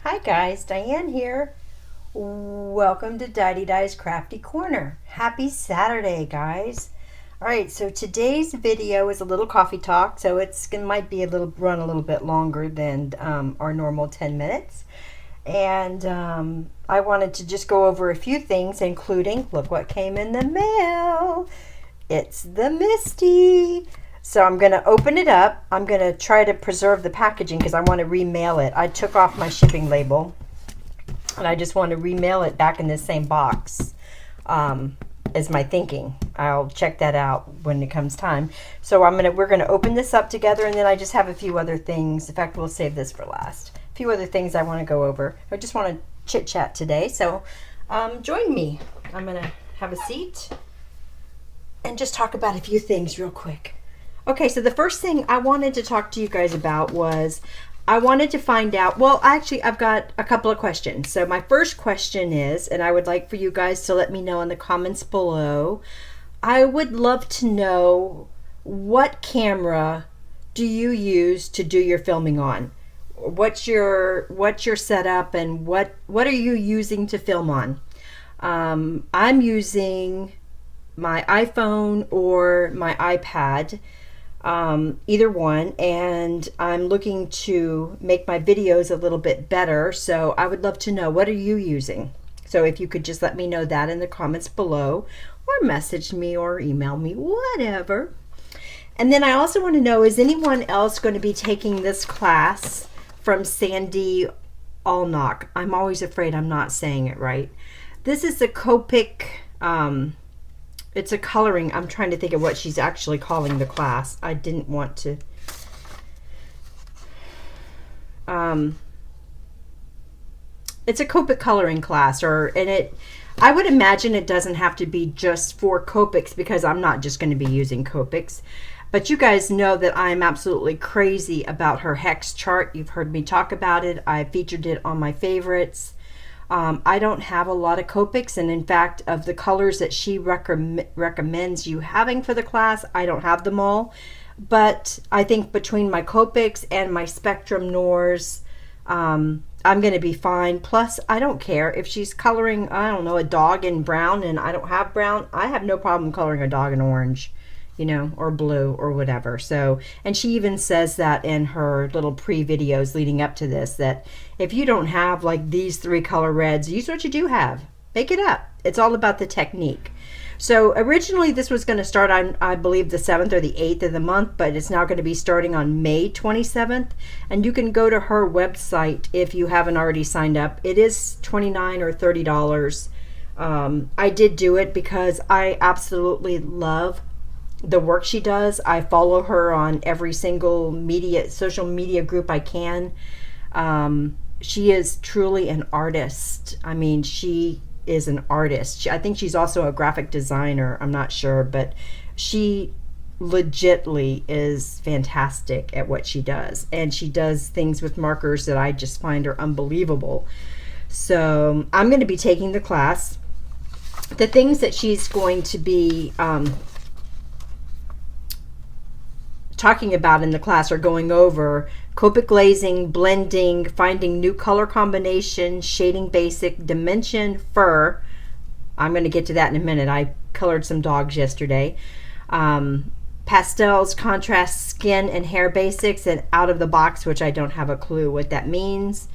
Hi guys, Diane here. Welcome to Die's Crafty Corner. Happy Saturday, guys. Alright, so today's video is a little coffee talk, so it might be run a little bit longer than our normal 10 minutes. And I wanted to just go over a few things, including, look what came in the mail. It's the Misty. So I'm going to open it up. I'm going to try to preserve the packaging because I want to remail it. I took off my shipping label and I just want to remail it back in the same box is my thinking. I'll check that out when it comes time. So we're going to open this up together, and then I just have a few other things. In fact, we'll save this for last. A few other things I want to go over. I just want to chit chat today. So join me. I'm going to have a seat and just talk about a few things real quick. Okay, so the first thing I wanted to talk to you guys about was I wanted to find out, well, actually, I've got a couple of questions. So my first question is, and I would like for you guys to let me know in the comments below, I would love to know, what camera do you use to do your filming on? What's your setup, and what are you using to film on? I'm using my iPhone or my iPad. Either one, and I'm looking to make my videos a little bit better, so I would love to know, what are you using? So if you could just let me know that in the comments below, or message me or email me, whatever. And then I also want to know, is anyone else going to be taking this class from Sandy Allnock? I'm always afraid I'm not saying it right. This is the Copic, it's a coloring. I'm trying to think of what she's actually calling the class. I didn't want to. It's a Copic coloring class, I would imagine it doesn't have to be just for Copics, because I'm not just going to be using Copics. But you guys know that I'm absolutely crazy about her hex chart. You've heard me talk about it. I featured it on my favorites. I don't have a lot of Copics, and in fact, of the colors that she recommends you having for the class, I don't have them all. But I think between my Copics and my Spectrum Noirs, I'm going to be fine. Plus, I don't care if she's coloring, I don't know, a dog in brown and I don't have brown. I have no problem coloring a dog in orange, or blue or whatever. So, and she even says that in her little pre-videos leading up to this, that if you don't have like these 3 color reds, use what you do have. Make it up. It's all about the technique. So originally this was going to start on, I believe, the 7th or the 8th of the month, but it's now going to be starting on May 27th. And you can go to her website if you haven't already signed up. It is $29 or $30. I did do it because I absolutely love the work she does. I follow her on every single social media group I can. She is truly an artist. I mean, she is an artist. I think she's also a graphic designer. I'm not sure, but she legitly is fantastic at what she does. And she does things with markers that I just find are unbelievable. So I'm going to be taking the class. The things that she's going to be talking about in the class are going over Copic glazing, blending, finding new color combinations, shading basic, dimension, fur. I'm going to get to that in a minute. I colored some dogs yesterday. Pastels, contrast, skin and hair basics, and out of the box, which I don't have a clue what that means.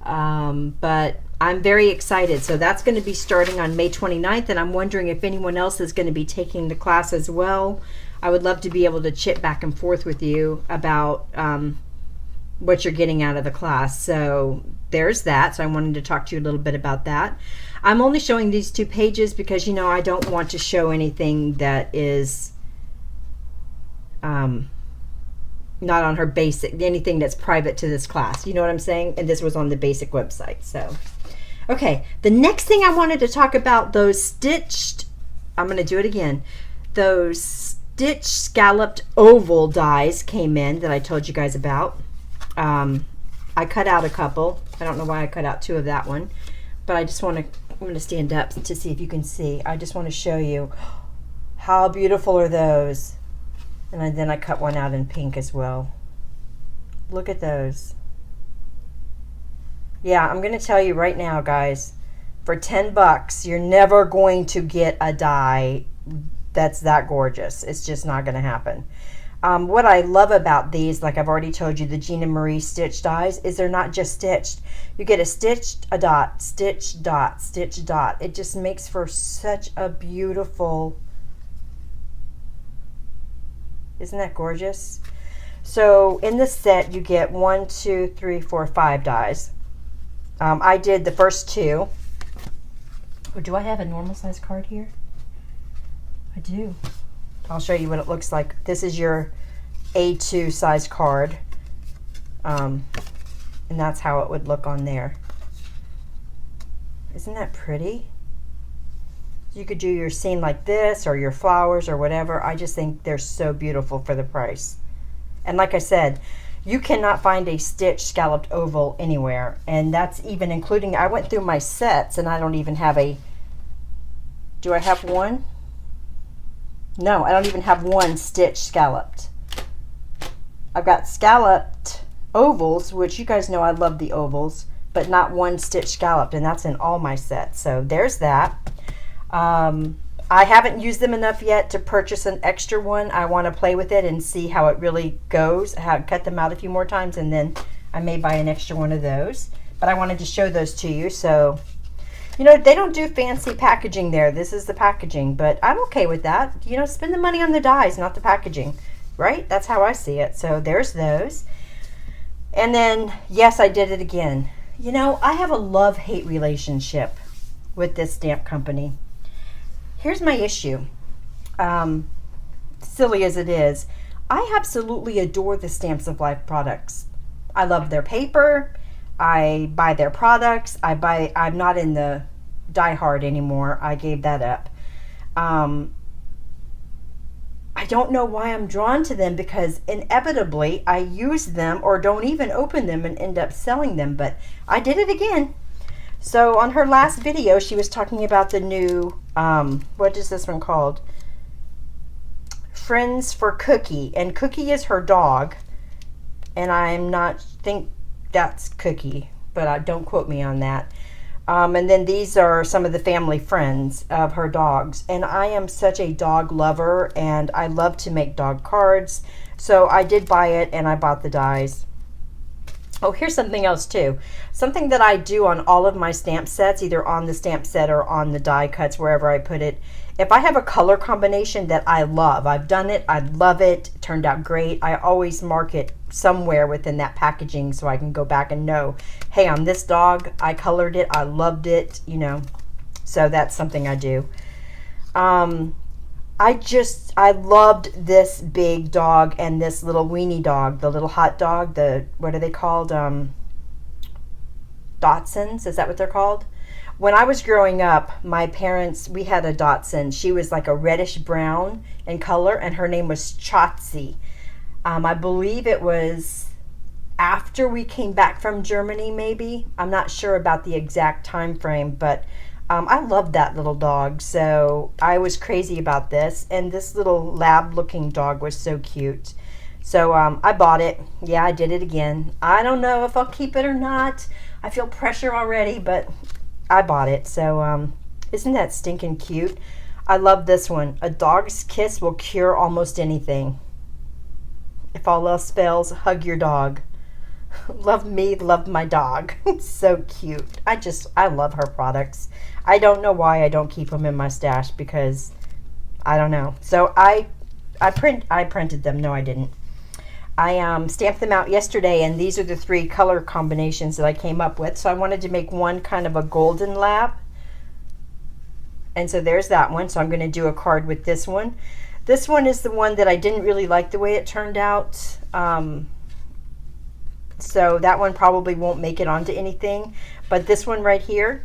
But I'm very excited. So that's going to be starting on May 29th, and I'm wondering if anyone else is going to be taking the class as well. I would love to be able to chit back and forth with you about what you're getting out of the class. So there's that. So I wanted to talk to you a little bit about that. I'm only showing these 2 pages because, I don't want to show anything that is not on her basic, anything that's private to this class. You know what I'm saying? And this was on the basic website. So, okay. The next thing I wanted to talk about, those stitched, I'm going to do it again. Those stitched scalloped oval dies came in that I told you guys about. I cut out a couple. I don't know why I cut out 2 of that one, but I just want to, I'm going to stand up to see if you can see. I just want to show you how beautiful are those. And then I cut one out in pink as well. Look at those. Yeah, I'm going to tell you right now, guys, for 10 bucks, you're never going to get a die that's that gorgeous. It's just not going to happen. What I love about these, like I've already told you, the Gina Marie stitch dies, is they're not just stitched. You get a stitched, a dot, stitch, dot, stitch, dot. It just makes for such a beautiful, isn't that gorgeous? So in this set, you get 1, 2, 3, 4, 5 dies. I did the first 2. Oh, do I have a normal size card here? I do. I'll show you what it looks like. This is your A2 size card. And that's how it would look on there. Isn't that pretty? You could do your scene like this or your flowers or whatever. I just think they're so beautiful for the price. And like I said, you cannot find a stitch scalloped oval anywhere. And that's even including, I went through my sets and I don't even have a, do I have one? No, I don't even have one stitch scalloped. I've got scalloped ovals, which you guys know I love the ovals, but not one stitch scalloped, and that's in all my sets. So there's that. I haven't used them enough yet to purchase an extra one. I want to play with it and see how it really goes. Cut them out a few more times, and then I may buy an extra one of those. But I wanted to show those to you. So, you know, they don't do fancy packaging there. This is the packaging, but I'm okay with that. You know, spend the money on the dies, not the packaging, right? That's how I see it. So there's those. And then, yes, I did it again. You know, I have a love-hate relationship with this stamp company. Here's my issue. Silly as it is, I absolutely adore the Stamps of Life products. I love their paper. I buy their products. I'm not in the Die Hard anymore. I gave that up. I don't know why I'm drawn to them, because inevitably I use them or don't even open them and end up selling them, but I did it again. So on her last video, she was talking about the new, what is this one called? Friends for Cookie. And Cookie is her dog. And I'm not, think that's Cookie, but don't quote me on that. And then these are some of the family friends of her dogs. And I am such a dog lover, and I love to make dog cards. So I did buy it, and I bought the dies. Oh, here's something else too. Something that I do on all of my stamp sets, either on the stamp set or on the die cuts, wherever I put it. If I have a color combination that I love, I've done it, I love it, it turned out great, I always mark it somewhere within that packaging so I can go back and know, hey, on this dog, I colored it, I loved it, you know. So that's something I do. I loved this big dog and this little weenie dog, the little hot dog, what are they called? Dachshunds, is that what they're called? When I was growing up, my parents, we had a Dachshund. She was like a reddish brown in color, and her name was Chotzi. I believe it was after we came back from Germany, maybe. I'm not sure about the exact time frame, but I loved that little dog, so I was crazy about this. And this little lab-looking dog was so cute. So I bought it. Yeah, I did it again. I don't know if I'll keep it or not. I feel pressure already, but I bought it. So isn't that stinking cute? I love this one. A dog's kiss will cure almost anything. If all else fails, hug your dog. Love me, love my dog. So cute. I love her products. I don't know why I don't keep them in my stash, because I don't know. So I printed them. No, I didn't. I stamped them out yesterday, and these are the 3 color combinations that I came up with. So I wanted to make one kind of a golden lab. And so there's that one. So I'm going to do a card with this one. This one is the one that I didn't really like the way it turned out. So that one probably won't make it onto anything. But this one right here,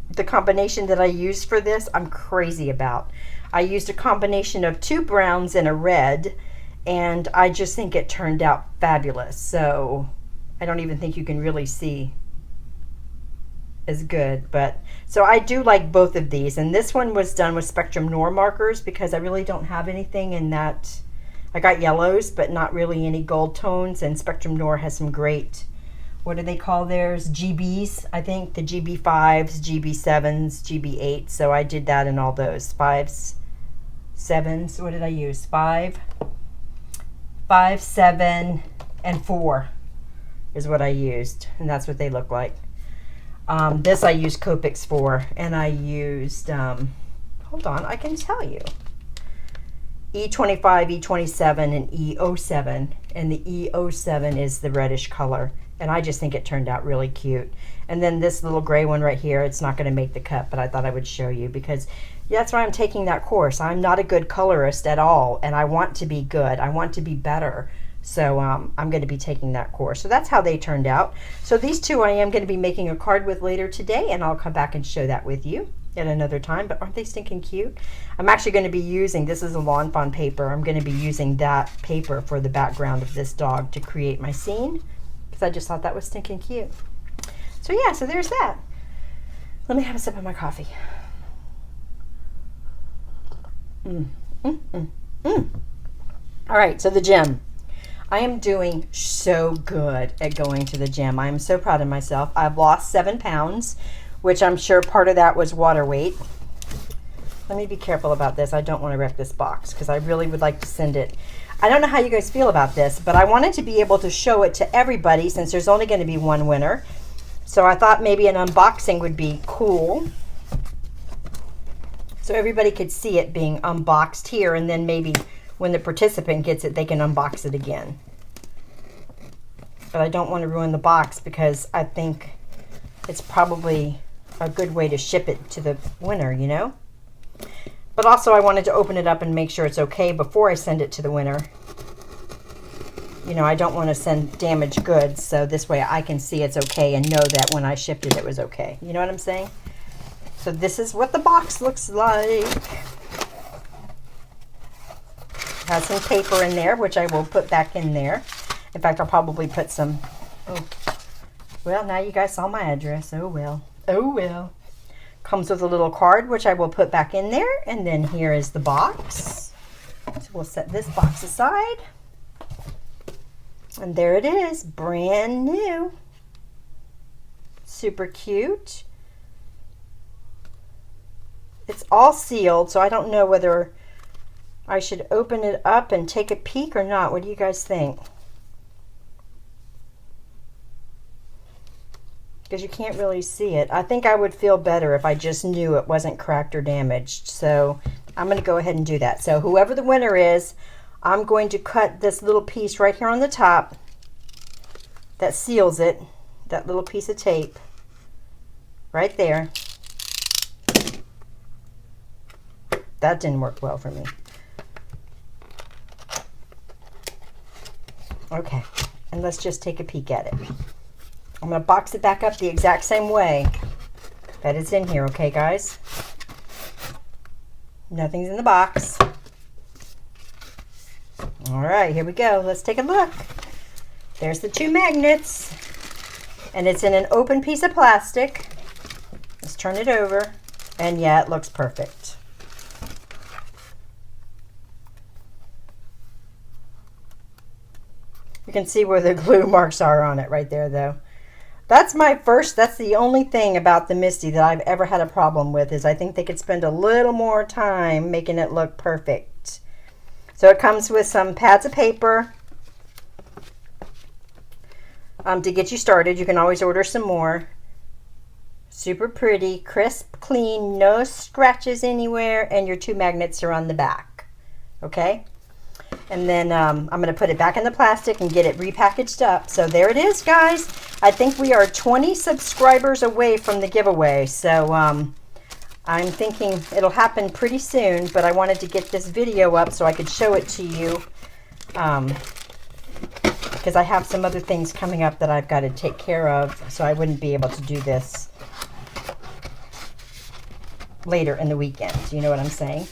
the combination that I used for this, I'm crazy about. I used a combination of 2 browns and a red, and I just think it turned out fabulous. So I don't even think you can really see as good. But so I do like both of these, and this one was done with Spectrum Noir markers, because I really don't have anything in that. I got yellows, but not really any gold tones, and Spectrum Noir has some great what do they call theirs? GBs, I think, the GB5s, GB7s, GB8s. So I did that in all those 5s, 7s. What did I use? 5, 7, and 4 is what I used, and that's what they look like. This I used Copics for, and I used, hold on, I can tell you. E25, E27, and E07, and the E07 is the reddish color, and I just think it turned out really cute. And then this little gray one right here, it's not going to make the cut, but I thought I would show you because that's why I'm taking that course. I'm not a good colorist at all, and I want to be good. I want to be better. So I'm going to be taking that course. So that's how they turned out. So these two I am going to be making a card with later today, and I'll come back and show that with you at another time. But aren't they stinking cute? I'm actually going to be using, this is a Lawn Fawn paper. I'm going to be using that paper for the background of this dog to create my scene because I just thought that was stinking cute. So yeah, so there's that. Let me have a sip of my coffee. All right, so the gym. I am doing so good at going to the gym. I am so proud of myself. I've lost 7 pounds, which I'm sure part of that was water weight. Let me be careful about this. I don't want to wreck this box because I really would like to send it. I don't know how you guys feel about this, but I wanted to be able to show it to everybody since there's only going to be one winner. So I thought maybe an unboxing would be cool. So everybody could see it being unboxed here, and then maybe when the participant gets it, they can unbox it again. But I don't want to ruin the box because I think it's probably a good way to ship it to the winner, you know? But also I wanted to open it up and make sure it's okay before I send it to the winner. You know, I don't want to send damaged goods, so this way I can see it's okay and know that when I shipped it, it was okay. You know what I'm saying? So this is what the box looks like. Has some paper in there, which I will put back in there. In fact, I'll probably put some, oh, well, now you guys saw my address. Oh, well. Oh, well. Comes with a little card, which I will put back in there. And then here is the box. So we'll set this box aside. And there it is, brand new. Super cute. It's all sealed, so I don't know whether I should open it up and take a peek or not. What do you guys think? Because you can't really see it. I think I would feel better if I just knew it wasn't cracked or damaged. So I'm going to go ahead and do that. So whoever the winner is, I'm going to cut this little piece right here on the top that seals it, that little piece of tape right there. That didn't work well for me. Okay, and let's just take a peek at it. I'm going to box it back up the exact same way that it's in here, okay, guys? Nothing's in the box. All right, here we go. Let's take a look. There's the 2 magnets, and it's in an open piece of plastic. Let's turn it over, and yeah, it looks perfect. You can see where the glue marks are on it right there, though. That's the only thing about the Misty that I've ever had a problem with, is I think they could spend a little more time making it look perfect. So it comes with some pads of paper to get you started. You can always order some more. Super pretty, crisp, clean, no scratches anywhere, and your 2 magnets are on the back. Okay? And then I'm going to put it back in the plastic and get it repackaged up. So there it is, guys. I think we are 20 subscribers away from the giveaway. So I'm thinking it'll happen pretty soon, but I wanted to get this video up so I could show it to you. Because I have some other things coming up that I've got to take care of, so I wouldn't be able to do this later in the weekend. You know what I'm saying?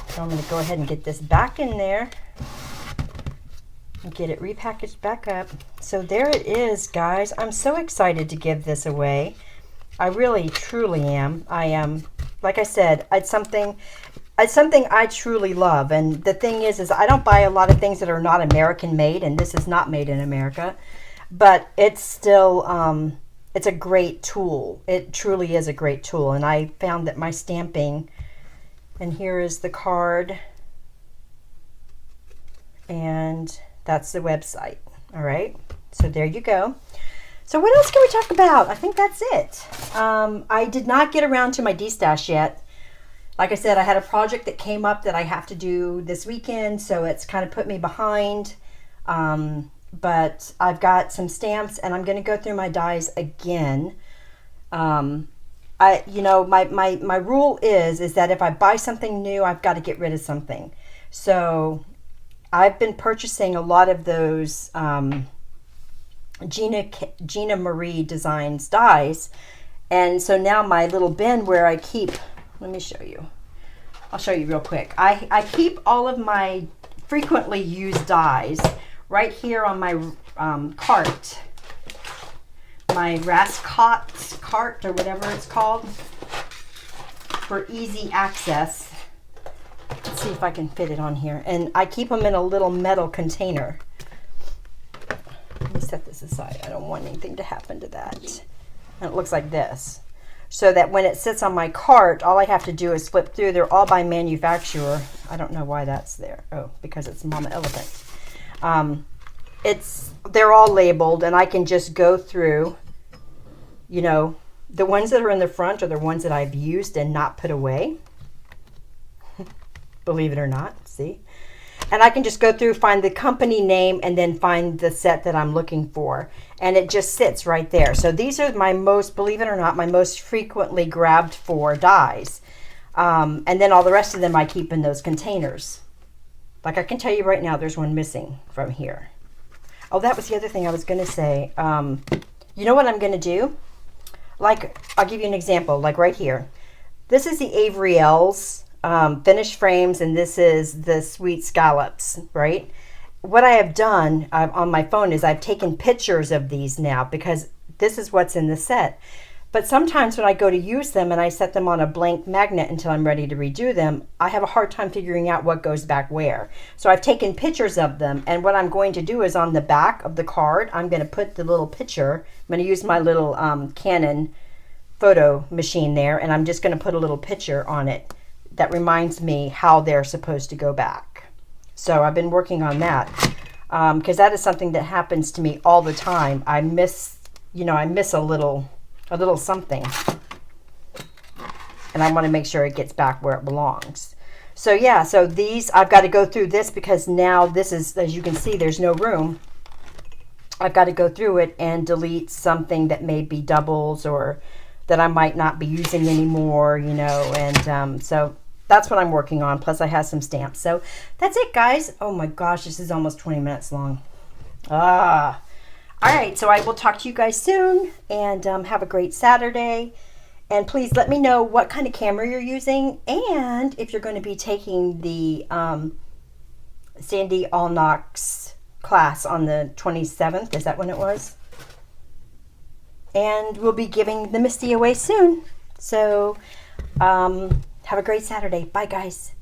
So I'm going to go ahead and get this back in there and get it repackaged back up. So there it is, guys. I'm so excited to give this away. I really, truly am. I am, like I said, it's something I truly love. And the thing is I don't buy a lot of things that are not American made, and this is not made in America. but it's still, it's a great tool. It truly is a great tool. And I found that my stamping, and here is the card, and that's the website. All right, so there you go. So what else can we talk about? I think that's it. I did not get around to my D-stash yet. Like I said, I had a project that came up that I have to do this weekend, so it's kind of put me behind. But I've got some stamps, and I'm going to go through my dies again. You know, my rule is that if I buy something new, I've got to get rid of something. So I've been purchasing a lot of those Gina Marie Designs dies, and so now my little bin where I keep, let me show you. I'll show you real quick. I keep all of my frequently used dies right here on my cart, my Rascot cart or whatever it's called, for easy access. Let's see if I can fit it on here. And I keep them in a little metal container. Let me set this aside. I don't want anything to happen to that. And it looks like this. So that when it sits on my cart, all I have to do is flip through. They're all by manufacturer. I don't know why that's there. Oh, because it's Mama Elephant. They're all labeled, and I can just go through, you know, the ones that are in the front are the ones that I've used and not put away. Believe it or not, see? And I can just go through, find the company name, and then find the set that I'm looking for. And it just sits right there. So these are my most, believe it or not, my most frequently grabbed for dies. And then all the rest of them I keep in those containers. Like I can tell you right now, there's one missing from here. Oh, that was the other thing I was going to say. You know what I'm going to do? Like, I'll give you an example, like right here. This is the Avery L's finished frames, and this is the Sweet Scallops, right? What I have done on my phone is I've taken pictures of these now because this is what's in the set. But sometimes when I go to use them and I set them on a blank magnet until I'm ready to redo them, I have a hard time figuring out what goes back where. So I've taken pictures of them, and what I'm going to do is on the back of the card, I'm going to put the little picture. I'm going to use my little Canon photo machine there, and I'm just going to put a little picture on it that reminds me how they're supposed to go back. So I've been working on that because that is something that happens to me all the time. I miss a little something, and I want to make sure it gets back where it belongs. So yeah, so these, I've got to go through this because now this is, as you can see, there's no room. I've got to go through it and delete something that may be doubles or that I might not be using anymore, you know, and so that's what I'm working on. Plus I have some stamps. So that's it, guys. Oh my gosh, this is almost 20 minutes long. All right, so I will talk to you guys soon, and have a great Saturday. And please let me know what kind of camera you're using, and if you're going to be taking the Sandy Allnock's class on the 27th. Is that when it was? And we'll be giving the Misty away soon. So have a great Saturday. Bye, guys.